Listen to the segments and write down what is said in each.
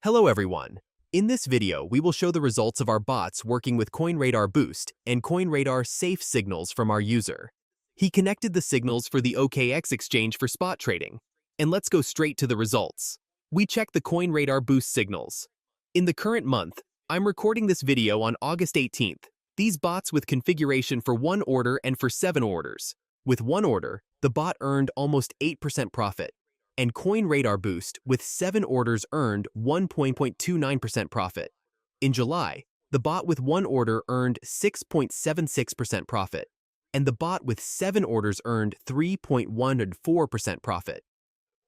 Hello everyone. In this video, we will show the results of our bots working with CoinRadar Boost and CoinRadar Safe signals from our user. He connected the signals for the OKX exchange for spot trading. And let's go straight to the results. We check the CoinRadar Boost signals. In the current month, I'm recording this video on August 18th. These bots with configuration for 1 order and for 7 orders. With 1 order, the bot earned almost 8% profit. And CoinRadar Boost with 7 orders earned 1.29% profit. In July, the bot with 1 order earned 6.76% profit, and the bot with 7 orders earned 3.14% profit.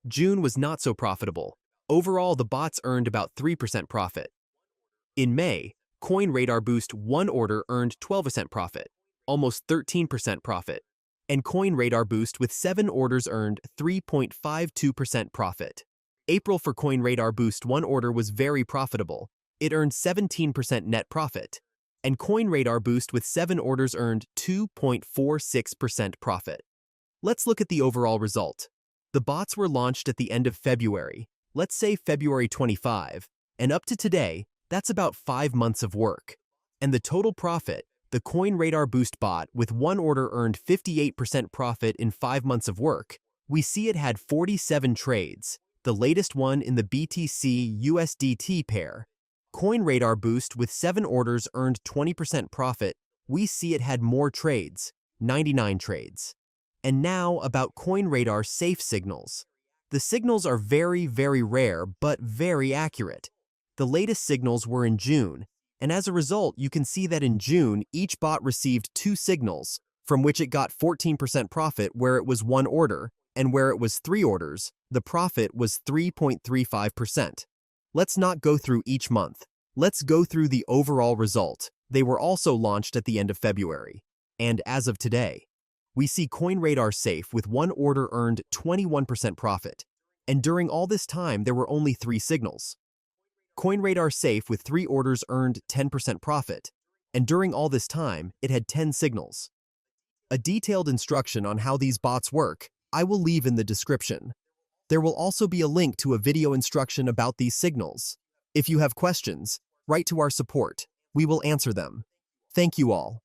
June was not so profitable. Overall, the bots earned about 3% profit. In May, CoinRadar Boost 1 order earned 12% profit, almost 13% profit. And CoinRadar Boost with 7 orders earned 3.52% profit. April for CoinRadar Boost 1 order was very profitable. It earned 17% net profit. And CoinRadar Boost with 7 orders earned 2.46% profit. Let's look at the overall result. The bots were launched at the end of February, let's say February 25, and up to today, that's about 5 months of work. And the total profit, the CoinRadar Boost bot with 1 order earned 58% profit in 5 months of work. We see it had 47 trades, the latest one in the BTC-USDT pair. CoinRadar Boost with 7 orders earned 20% profit. We see it had more trades, 99 trades. And now about CoinRadar Safe signals. The signals are very, very rare, but very accurate. The latest signals were in June. And as a result, you can see that in June, each bot received 2 signals, from which it got 14% profit where it was 1 order, and where it was 3 orders, the profit was 3.35%. Let's not go through each month. Let's go through the overall result. They were also launched at the end of February. And as of today, we see CoinRadar Safe with 1 order earned 21% profit. And during all this time, there were only 3 signals. CoinRadar Safe with 3 orders earned 10% profit, and during all this time, it had 10 signals. A detailed instruction on how these bots work, I will leave in the description. There will also be a link to a video instruction about these signals. If you have questions, write to our support. We will answer them. Thank you all.